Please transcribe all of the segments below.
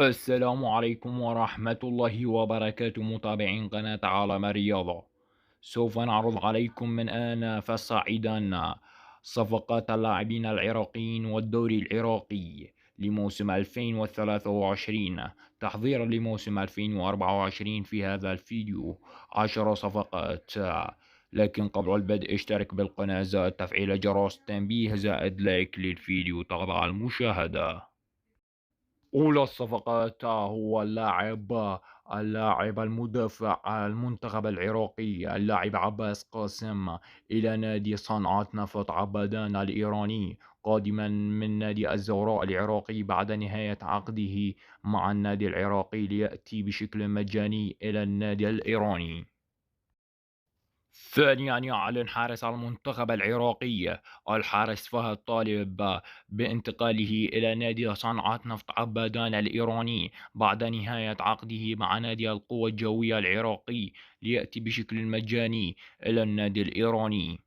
السلام عليكم ورحمة الله وبركاته متابعين قناة عالم الرياضة. سوف نعرض عليكم من آن فصاعدا صفقات اللاعبين العراقيين والدوري العراقي لموسم 2023 تحضيرا لموسم 2024. في هذا الفيديو 10 صفقات، لكن قبل البدء اشترك بالقناة زائد تفعيل جرس التنبيه زائد لايك للفيديو تابع المشاهدة. أولى الصفقات هو اللاعب المدافع المنتخب العراقي اللاعب عباس قاسم إلى نادي صنعاء نفط عبدان الإيراني، قادما من نادي الزوراء العراقي بعد نهاية عقده مع النادي العراقي ليأتي بشكل مجاني إلى النادي الإيراني. ثانيا، يعلن حارس المنتخب العراقي الحارس فهد طالب بانتقاله إلى نادي صنعاء نفط عبادان الإيراني بعد نهاية عقده مع نادي القوى الجوية العراقي ليأتي بشكل مجاني إلى النادي الإيراني.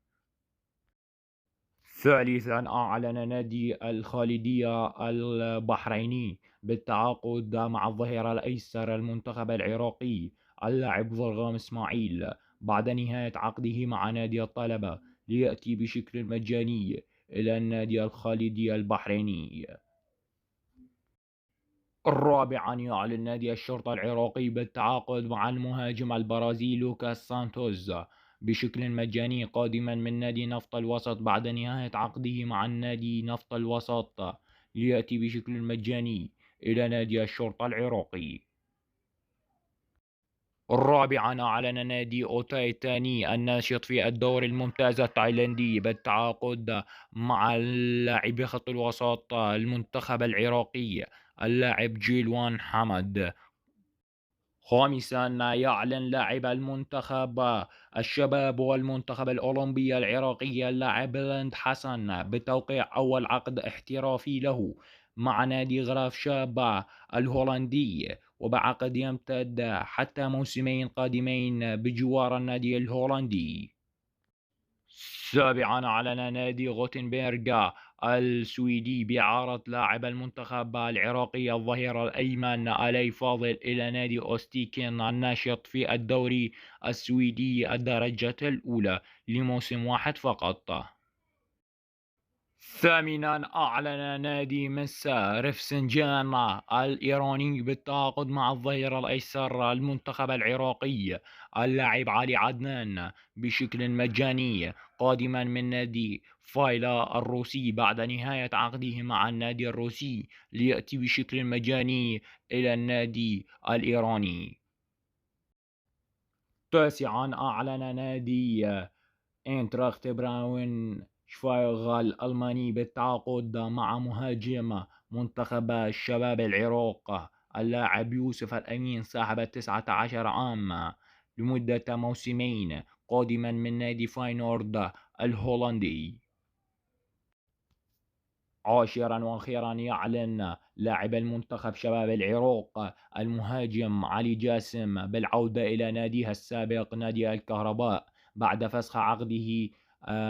ثالثا، أعلن نادي الخالدية البحريني بالتعاقد مع الظهير الأيسر المنتخب العراقي اللاعب ضرغام إسماعيل بعد نهاية عقده مع نادي الطلبة ليأتي بشكل مجاني إلى النادي الخالدية البحريني. رابعا، يعلن نادي الشرطة العراقي بالتعاقد مع المهاجم البرازيلي لوكاس سانتوز بشكل مجاني قادما من نادي نفط الوسط بعد نهاية عقده مع النادي نفط الوسط ليأتي بشكل مجاني إلى نادي الشرطة العراقي. رابعا، أعلن نادي أوتاي تاني الناشط في الدوري الممتاز التايلاندي بالتعاقد مع اللاعب خط الوسط المنتخب العراقي اللاعب جيلوان حمد. خامسا، يعلن لاعب المنتخب الشباب والمنتخب الأولمبي العراقي اللاعب بلند حسن بتوقيع أول عقد احترافي له مع نادي غراف شابة الهولندي، وبعقد يمتد حتى موسمين قادمين بجوار النادي الهولندي. سابعا، أعلن نادي غوتنبرغ السويدي بإعارة لاعب المنتخب العراقي الظهير الأيمن علي فاضل إلى نادي أوستيكين الناشط في الدوري السويدي الدرجة الأولى لموسم واحد فقط. ثامنا، أعلن نادي مسا رفسنجان الإيراني بالتعاقد مع الظهير الأيسر المنتخب العراقي اللاعب علي عدنان بشكل مجاني قادما من نادي فايلا الروسي بعد نهاية عقده مع النادي الروسي ليأتي بشكل مجاني إلى النادي الإيراني. تاسعا، أعلن نادي اينتراخت براون شفايغ الألماني بالتعاقد مع مهاجم منتخب الشباب العراق اللاعب يوسف الأمين صاحب 19 عام لمدة موسمين قادما من نادي فاينورد الهولندي. عاشرا وأخيرا، يعلن لاعب المنتخب شباب العراق المهاجم علي جاسم بالعودة إلى ناديه السابق نادي الكهرباء بعد فسخ عقده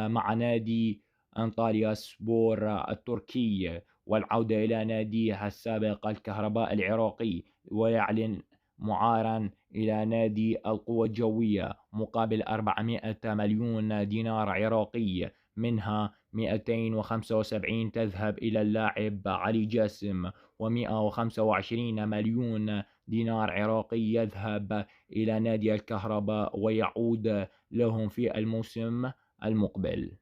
مع نادي أنطاليا سبور التركي والعودة إلى ناديه السابق الكهرباء العراقي، ويعلن معارا إلى نادي القوى الجوية مقابل 400 مليون دينار عراقي، منها 275 تذهب إلى اللاعب علي جاسم، و125 مليون دينار عراقي يذهب إلى نادي الكهرباء ويعود لهم في الموسم المقبل.